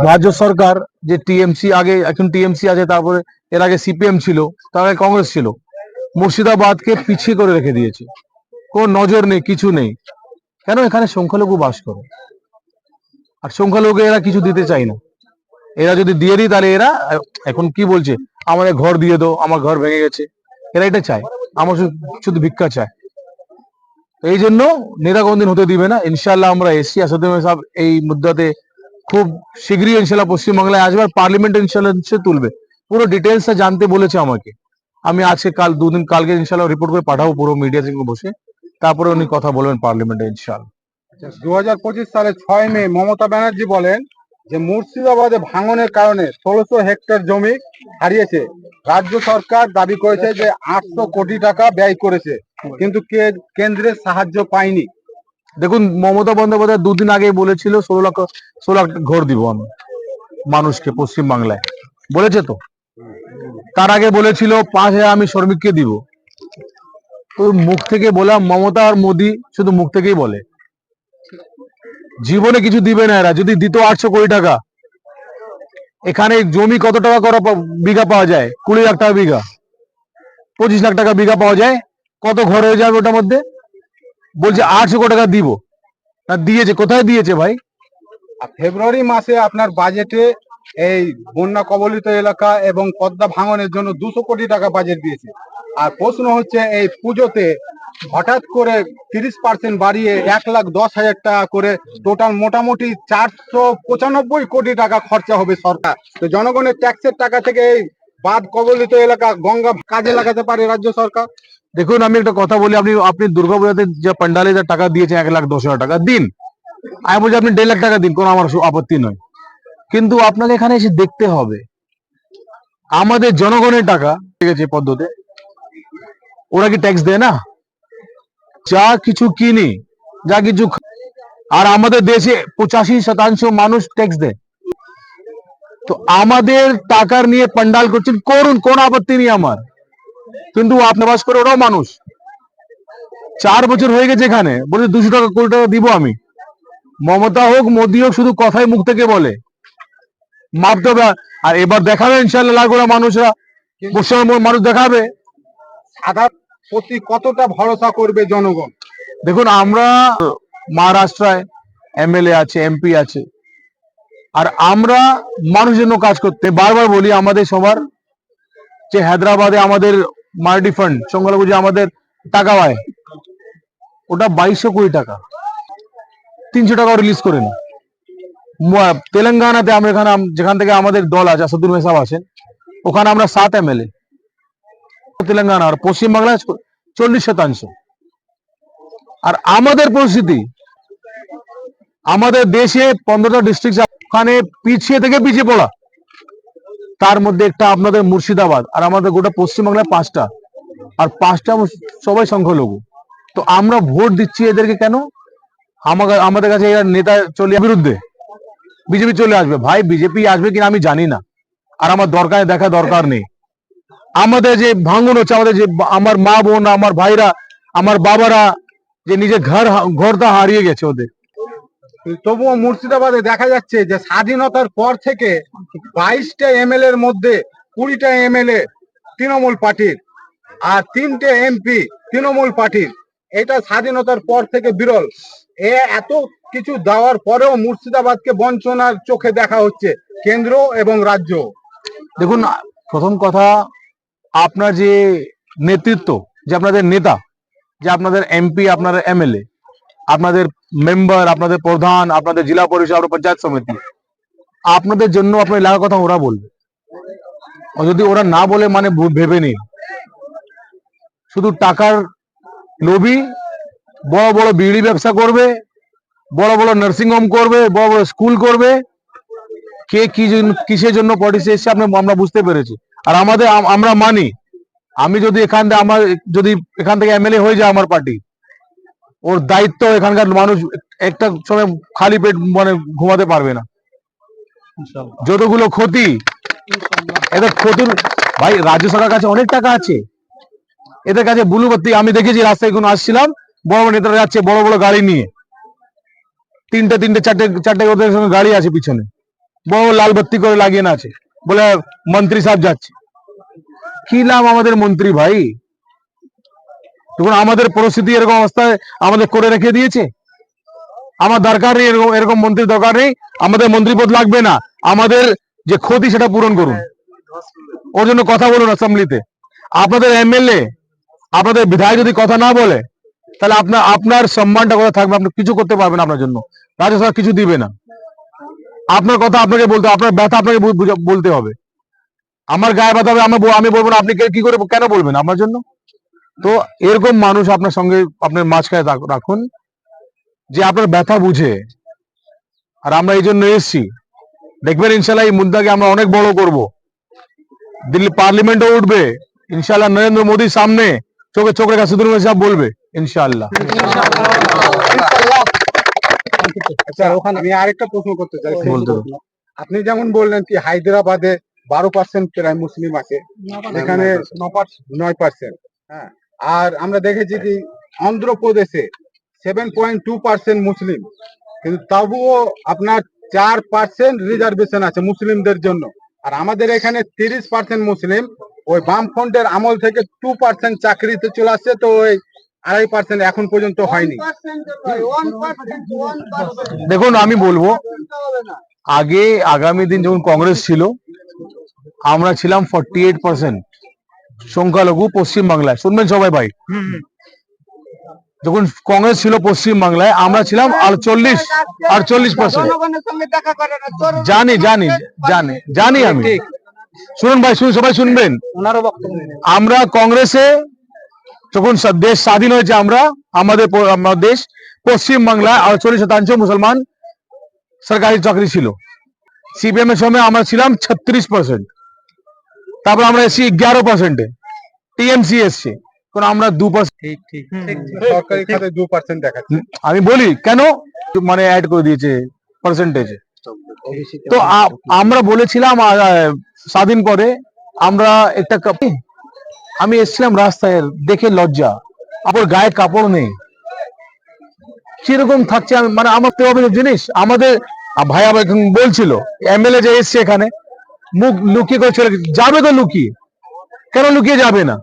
রাজ্য সরকার যে টিএমসি আগে, এখন টিএমসি আছে, তারপরে এর আগে সিপিএম ছিল, তার আগে কংগ্রেস ছিল, মুর্শিদাবাদকে পিছিয়ে করে রেখে দিয়েছে। কোন নজর নেই, কিছু নেই। কেন? এখানে সংখ্যালঘু বাস করে, আর সংখ্যালঘু এরা কিছু দিতে চায় না। এরা যদি দিয়ে দিই তাহলে এরা এখন কি বলছে, আমাদের ঘর দিয়ে দাও, আমার ঘর ভেঙে গেছে, এরা এটা চায়, আমার শুধু ভিক্ষা চায়। এই জন্য নেতা কোনদিন হতে দিবে না। ইনশাল্লাহ আমরা এসছি, আসাদুল সাহেব এই মুদ্দাতে খুব শীঘ্রই ইনশাল্লাহ পশ্চিমবাংলায় আসবে, আর পার্লামেন্ট ইনশাল্লাহ তুলবে। পুরো ডিটেলসটা জানতে বলেছে আমাকে। আমি আজকে দুদিন কালকে ইনশাল্লাহ রিপোর্ট করে পাঠাবো পুরো মিডিয়া থেকে বসে, তারপরে উনি কথা বলবেন পার্লামেন্টে ইনশাল্লাহ। 2025 সালে 6 মে মমতা ব্যানার্জি বলেন যে মুর্শিদাবাদে ভাঙনের কারণে 1600 হেক্টর জমি হারিয়েছে। রাজ্য সরকার দাবি করেছে যে 800 কোটি টাকা ব্যয় করেছে, কিন্তু কেন্দ্রের সাহায্য পায়নি। দেখুন, মমতা বন্দ্যোপাধ্যায় দুদিন আগে বলেছিল 16 লাখ ঘর দিব আমি মানুষকে পশ্চিমবাংলায়, বলেছে তো। তার আগে বলেছিল 5,000 আমি শ্রমিককে দিব। তো মুখ থেকে বলা, মমতা আর মোদী শুধু মুখ থেকেই বলে, জীবনে কিছু দিবে না এরা। যদি দিত 800 কোটি টাকা, এখানে জমি কত টাকা করে বিঘা পাওয়া যায়? 20 লাখ টাকা বিঘা, 25 লাখ টাকা বিঘা পাওয়া যায়। কত ঘর হয়ে যাবে ওটার মধ্যে? বলছে 800 কোটি টাকা দিব, না দিয়েছে? কোথায় দিয়েছে ভাই? ফেব্রুয়ারি মাসে আপনার বাজেটে এই বন্যা কবলিত এলাকা এবং পদ্মা ভাঙনের জন্য 200 কোটি টাকা বাজেট দিয়েছে। আর প্রশ্ন হচ্ছে, এই পুজোতে হঠাৎ করে 30% বাড়িয়ে 1,10,000 টাকা করে টোটাল মোটামুটি 495 কোটি টাকা খরচা হবে সরকার। তো জনগণের ট্যাক্সের টাকা থেকে এই বাঁধ কবলিত এলাকা গঙ্গা কাজে লাগাতে পারে রাজ্য সরকার। দেখুন, আমি একটা কথা বলি, আপনি দুর্গাপূজাতে যে পান্ডালে যে টাকা দিয়েছেন 1,10,000 টাকা দিন, আমি বলছি আপনি 1.5 লাখ টাকা দিন, কোনো আমার আপত্তি নয়। কিন্তু আপনাকে এখানে এসে দেখতে হবে, আমাদের জনগণের টাকা ঠিক আছে পদ্ধতি, ওরা কি ট্যাক্স দেয় না? যা কিছু কিনি, যা কিছু, আর আমাদের দেশে 85% মানুষ ট্যাক্স দেয়। তো আমাদের টাকার নিয়ে পান্ডাল করছেন, করুন, কোন আপত্তি নেই আমার। কিন্তু আপনি বাস করে ওরাও মানুষ। 4 বছর হয়ে গেছে এখানে, বলে 200 টাকা কোটি টাকা দিব আমি। মমতা হোক মোদী হোক শুধু কথাই মুখ থেকে বলে, মাপতে হবে। আর এবার দেখাবে ইনশাল্লাহ লাখোরা মানুষরা, পশ্চিমবঙ্গের মানুষ দেখাবে সাদা প্রতি কতটা ভরসা করবে জনগণ। দেখুন, আমরা মহারাষ্ট্রায় এমএলএ আছে, এমপি আছে, আর আমরা মানুষের জন্য কাজ করতে বারবার বলি। আমাদের সবার যে হায়দ্রাবাদে আমাদের মার্ডি ফান্ড সংখ্যালঘু যে আমাদের টাকা হয়, ওটা 2200 কোটি টাকা, 300 টাকা রিলিজ করে না। তেলেঙ্গানাতে আমরা এখানে যেখান থেকে আমাদের দল আছে, আসাদুল সাহেব আছেন, ওখানে আমরা 7 এমএলএ তেলেঙ্গানা, আর পশ্চিমবাংলায় 40%। আর আমাদের পরিস্থিতি, আমাদের দেশে 15টা ডিস্ট্রিক্ট, ওখানে পিছিয়ে থেকে পিছিয়ে পড়া, তার মধ্যে একটা আপনাদের মুর্শিদাবাদ, আর আমাদের গোটা পশ্চিমবাংলায় 5টা, আর 5টা সবাই সংখ্যালঘু। তো আমরা ভোট দিচ্ছি এদেরকে কেন? আমাদের কাছে এরা নেতা চলে বিরুদ্ধে বিজেপি চলে আসবে। ভাই, বিজেপি আসবে কিনা আমি জানি না, আর আমার দেখা দরকার নেই। আমাদের যে ভাঙন হচ্ছে, আমাদের যে আমার মা বোন, আমার ভাইরা, আমার বাবারা যে নিজের ঘরটা হারিয়ে গেছে ওদের। তবুও মুর্শিদাবাদে দেখা যাচ্ছে যে স্বাধীনতার পর থেকে 22টা এমএলএ এর মধ্যে 20টা এমএলএ তৃণমূল পার্টির, আর 3টে এমপি তৃণমূল পার্টির। এটা স্বাধীনতার পর থেকে বিরল। এত কিছু দেওয়ার পরেও মুর্শিদাবাদকে বঞ্চনার চোখে দেখা হচ্ছে কেন্দ্র এবং রাজ্য। দেখুন, প্রথম কথা, আপনার যে নেতৃত্ব, যে আপনাদের নেতা, যে আপনাদের এমপি, আপনাদের এমএলএ, আপনাদের মেম্বার, আপনাদের প্রধান, আপনাদের জেলা পরিষদ, আপনার পঞ্চায়েত সমিতি, আপনাদের জন্য আপনার এলাকার কথা ওরা বলবে। যদি ওরা না বলে মানে ভেবে নিন, শুধু টাকার লোভী, বড় বড় বিড়ি ব্যবসা করবে, বড় বড় নার্সিং হোম করবে, বড় বড় স্কুল করবে। কে কিসের জন্য পলিসি এসছে আমরা বুঝতে পেরেছি। আর আমরা মানি, আমি যদি এখান থেকে এমএলএ হয়ে যায় আমার পার্টি, ওর দায়িত্ব এখানকার মানুষ একটা সময় খালি পেট মানে ঘুমাতে পারবে না। যতগুলো ক্ষতি, এটা ক্ষতির, ভাই রাজ্য সরকার কাছে অনেক টাকা আছে, এদের কাছে ব্লু বাতি। আমি দেখেছি রাস্তায় কোনো আসছিলাম, বড় বড় নেতারা যাচ্ছে বড় বড় গাড়ি নিয়ে, তিনটে চারটে চারটে ওদের সঙ্গে গাড়ি আছে পিছনে, বড় লাল বাতি করে লাগিয়ে না আছে, বলে মন্ত্রী সাহেব যাচ্ছে। কি লাভ আমাদের মন্ত্রী ভাই, তখন আমাদের পরিস্থিতি এরকম অবস্থায় আমাদের করে রেখে দিয়েছে। আমার দরকার নেই এরকম এরকম মন্ত্রী, দরকার নেই, আমাদের মন্ত্রী পদ লাগবে না, আমাদের যে ক্ষতি সেটা পূরণ করুন, ওর জন্য কথা বলুন অ্যাসেম্বলিতে। আপনাদের এমএলএ আপনাদের বিধায়ক যদি কথা না বলে, তাহলে আপনার সম্মানটা কোথায় থাকবে? আপনি কিছু করতে পারবেন আপনার জন্য, রাজ্য সরকার কিছু দিবে না। আপনার কথা আপনাকে বলতে হবে, আপনার ব্যথা আপনাকে বলতে হবে। আমার গায়ে ব্যথা হবে, আমি বলবো না, আপনি কি করে কেন বলবেন আমার জন্য? তো এরকম মানুষ আপনার সঙ্গে আপনার মাঝখানে রাখুন, যে আপনার ব্যথা বুঝে। আর আমরা এই জন্য এসেছি, দেখবেন ইনশাল্লাহ এই মুদ্দাকে আমরা অনেক বড় করব, দিল্লি পার্লামেন্টও উঠবে ইনশাল্লাহ, নরেন্দ্র মোদীর সামনে চোখে চোখ রেখা সিদ্ধু সাহেব বলবে ইনশাল্লাহ। আচ্ছা, আমি আরেকটা প্রশ্ন করতে চাই। বলতে হবে। আপনি যেমন বললেন কি হায়দ্রাবাদে 12% প্রায় মুসলিম আছে, এখানে 9%। হ্যাঁ, আর আমরা দেখেছি কি অন্ধ্রপ্রদেশে 7.2% মুসলিম, কিন্তু তবুও আপনার 4% রিজার্ভেশন আছে মুসলিমদের জন্য। আর আমাদের এখানে 30% মুসলিম, ওই বামফ্রন্টের আমল থেকে 2% চাকরিতে চলে আসছে, তো ওই 2.5% এখন পর্যন্ত হয়নি। দেখুন আমি বলবো, আগে আগামী দিন যখন কংগ্রেস ছিল, আমরা ছিলাম 48% সংখ্যালঘু পশ্চিম বাংলায়। শুনবেন সবাই ভাই, যখন কংগ্রেস ছিল পশ্চিম বাংলায় আমরা ছিলাম 48%। জানি জানি জানি জানি আমি, শুনুন ভাই, সবাই শুনবেন। আমরা কংগ্রেসে যখন দেশ স্বাধীন হয়েছে, আমাদের দেশ পশ্চিম বাংলায় 48% মুসলমান সরকারি চাকরি ছিল। সিপিএম এর সময় আমরা ছিলাম 36%, তারপর আমরা এসছি 11%-এ, টিএমসি এসছে, কারণ আমরা 2%। সরকারি খাতে 2% দেখাচ্ছে। আমি বলি কেন, মানে অ্যাড করে দিয়েছে পার্সেন্টেজে। তো আমরা বলেছিলাম স্বাধীন পরে আমরা একটা আমি এসেছিলাম রাস্তায়, দেখে লজ্জা, আপনার গায়ে কাপড় নেই, কিরকম থাকছে। আমি মানে আমার তো হবে জিনিস, আমাদের ভাইয়া বলছিল এমএলএ যে এসছে এখানে, মুখ লুকিয়ে করে চলে যাবে, তো লুকিয়ে কেন লুকিয়ে যাবে না?